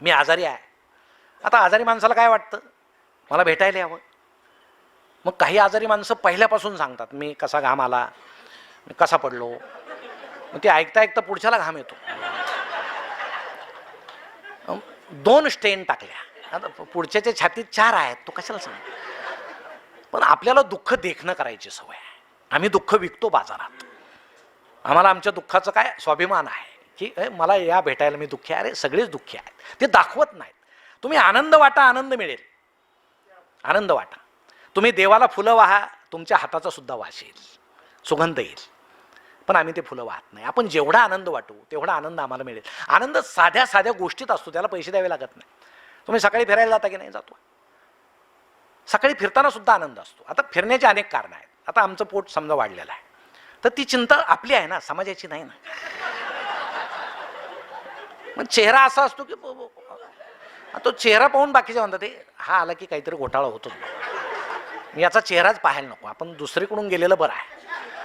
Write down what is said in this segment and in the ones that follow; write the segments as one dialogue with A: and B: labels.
A: मी आजारी आहे. आता आजारी माणसाला काय वाटतं, मला भेटायला यावं. मग काही आजारी माणसं पहिल्यापासून सांगतात मी कसा घाम आला, मी कसा पडलो. मग ते ऐकता ऐकता पुढच्याला घाम येतो. 2 स्टेन टाकल्या, आता पुढच्याच्या छातीत 4 आहेत, तो कशाला सांग. पण आपल्याला दुःख देखणं करायची सवय आहे. आम्ही दुःख विकतो बाजारात. आम्हाला आमच्या दुःखाचं काय स्वाभिमान आहे की मला या भेटायला मी दुःखी आहे. अरे सगळेच दुःखी आहेत, ते दाखवत नाहीत. तुम्ही आनंद वाटा, आनंद मिळेल. आनंद वाटा. तुम्ही देवाला फुलं वाहा, तुमच्या हाताचा सुद्धा वास येईल, सुगंध येईल. पण आम्ही ते फुलं वाहत नाही. आपण जेवढा आनंद वाटू तेवढा आनंद आम्हाला मिळेल. आनंद साध्या साध्या गोष्टीत असतो, त्याला पैसे द्यावे लागत नाही. तुम्ही सकाळी फिरायला जाता की नाही? जातो. सकाळी फिरताना सुद्धा आनंद असतो. आता फिरण्याचे अनेक कारणं आहेत. आता आमचं पोट समजा वाढलेलं आहे, तर ती चिंता आपली आहे ना, समाजाची नाही ना. मग चेहरा असा असतो की तो चेहरा पाहून बाकीचे म्हणतात ते हा आला की काहीतरी घोटाळा होतो, याचा चेहराच पाहायला नको, आपण दुसरीकडून गेलेलं बरं आहे.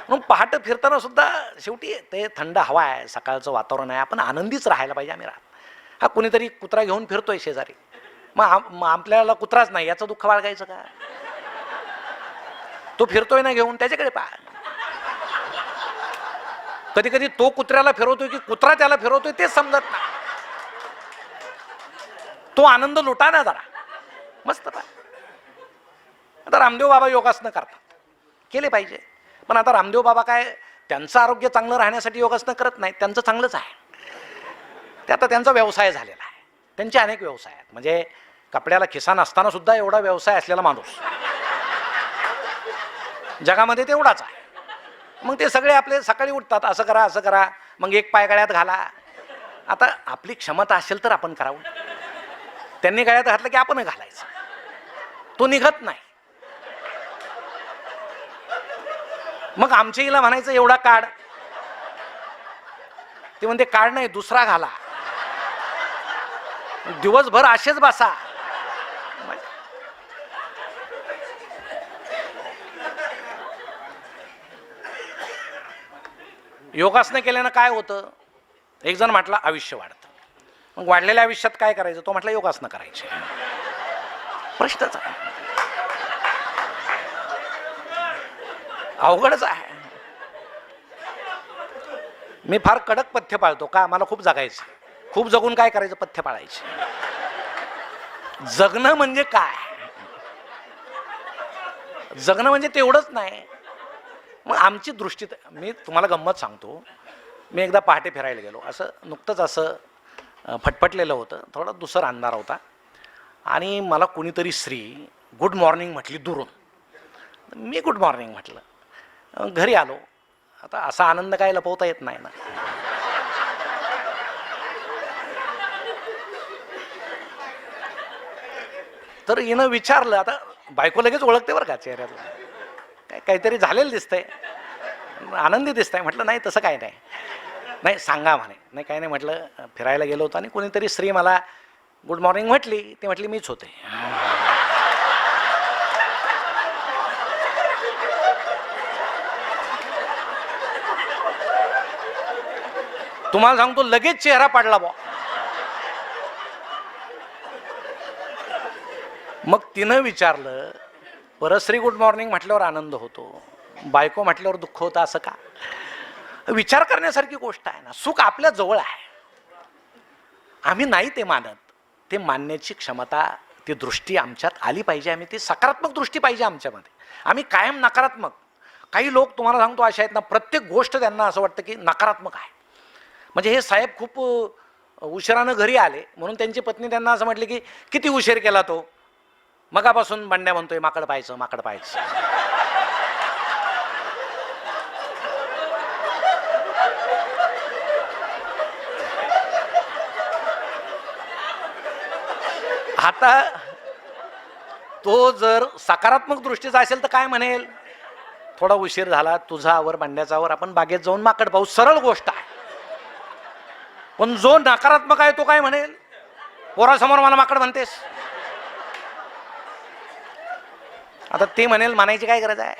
A: म्हणून पहाटे फिरताना सुद्धा शेवटी ते थंड हवा आहे, सकाळचं वातावरण आहे, आपण आनंदीच राहायला पाहिजे. आम्ही हा कुणीतरी कुत्रा घेऊन फिरतोय शेजारी, मग आपल्याला कुत्राच नाही याचं दुःख बाळगायचं का? तो फिरतोय ना घेऊन, त्याच्याकडे पहा. कधी कधी तो कुत्र्याला फिरवतोय की कुत्रा त्याला फिरवतोय तेच समजत नाही. तो आनंद लुटा ना जरा, मस्त पहा. आता रामदेव बाबा योगासनं करतात, केले पाहिजे. पण आता रामदेव बाबा काय त्यांचं आरोग्य चांगलं राहण्यासाठी योगासनं करत नाहीत, त्यांचं चांगलंच आहे. ते आता त्यांचा व्यवसाय झालेला आहे. त्यांचे अनेक व्यवसाय आहेत. म्हणजे कपड्याला खिसा नसताना सुद्धा एवढा व्यवसाय असलेला माणूस जगामध्ये तेवढाच आहे. मग ते सगळे आपले सकाळी उठतात, असं करा असं करा, मग एक पाय गळ्यात घाला. आता आपली क्षमता असेल तर आपण करावं. त्यांनी गळ्यात घातलं की आपण घालायचं, तो निघत नाही. मग आमच्या हिला म्हणायचं एवढा काढ, ते म्हणते काढ नाही दुसरा घाला, दिवसभर असेच बसा. योगासनं केल्यानं काय होतं? एक जण म्हटलं आयुष्य वाढतं. मग वाढलेल्या आयुष्यात काय करायचं? तो म्हटलं योगासनं करायचे. प्रश्नच आहे, अवघडच आहे. मी फार कडक पथ्य पाळतो का? मला खूप जगायचं. खूप जगून काय करायचं? पथ्य पाळायचे. जगणं म्हणजे काय? जगणं म्हणजे तेवढंच नाही. मग आमची दृष्टी, मी तुम्हाला गंमत सांगतो. मी एकदा पहाटे फिरायला गेलो, असं नुकतंच असं फटफटलेलं होतं, थोडा दुसरा अंधार होता, आणि मला कुणीतरी स्त्री गुड मॉर्निंग म्हटली दुरून. मी गुड मॉर्निंग म्हटलं. घरी आलो. आता असा आनंद काय लपवता येत नाही ना. तर हिनं विचारलं, आता बायको लगेच ओळखते बरं का चेहऱ्यातलं, काहीतरी झालेलं दिसतंय, आनंदी दिसतंय. म्हटलं नाही तसं काय नाही. नाही सांगा म्हणे. नाही काय नाही म्हटलं, फिरायला गेलो होतो आणि कोणीतरी स्त्री मला गुड मॉर्निंग म्हटली. ती म्हटली मीच होते. तुम्हाला सांगतो लगेच चेहरा पाडला बा. मग तिनं विचारलं, परस्त्री गुड मॉर्निंग म्हटल्यावर आनंद होतो, बायको म्हटल्यावर दुःख होतं असं का? विचार करण्यासारखी गोष्ट आहे ना. सुख आपल्या जवळ आहे, आम्ही नाही ते मानत. ते मानण्याची क्षमता, ती दृष्टी आमच्यात आली पाहिजे. आम्ही ती सकारात्मक दृष्टी पाहिजे आमच्यामध्ये. आम्ही कायम नकारात्मक. काही लोक तुम्हाला सांगतो अशा आहेत ना, प्रत्येक गोष्ट त्यांना असं वाटतं की नकारात्मक आहे. म्हणजे हे साहेब खूप उशिरानं घरी आले म्हणून त्यांची पत्नी त्यांना असं म्हटली की किती उशीर केला तो, मगापासून बंड्या म्हणतोय माकड पाहायचं माकड पाहायचं. आता तो जर सकारात्मक दृष्टीचा असेल तर काय म्हणेल? थोडा उशीर झाला, तुझा आवर बंड्याचा आवर, आपण बागेत जाऊन माकड पाहू. सरळ गोष्ट आहे. पण जो नकारात्मक आहे तो काय म्हणेल? पोरासमोर मला माकड म्हणतेस. आता ते म्हणेल म्हणायची काय गरज आहे?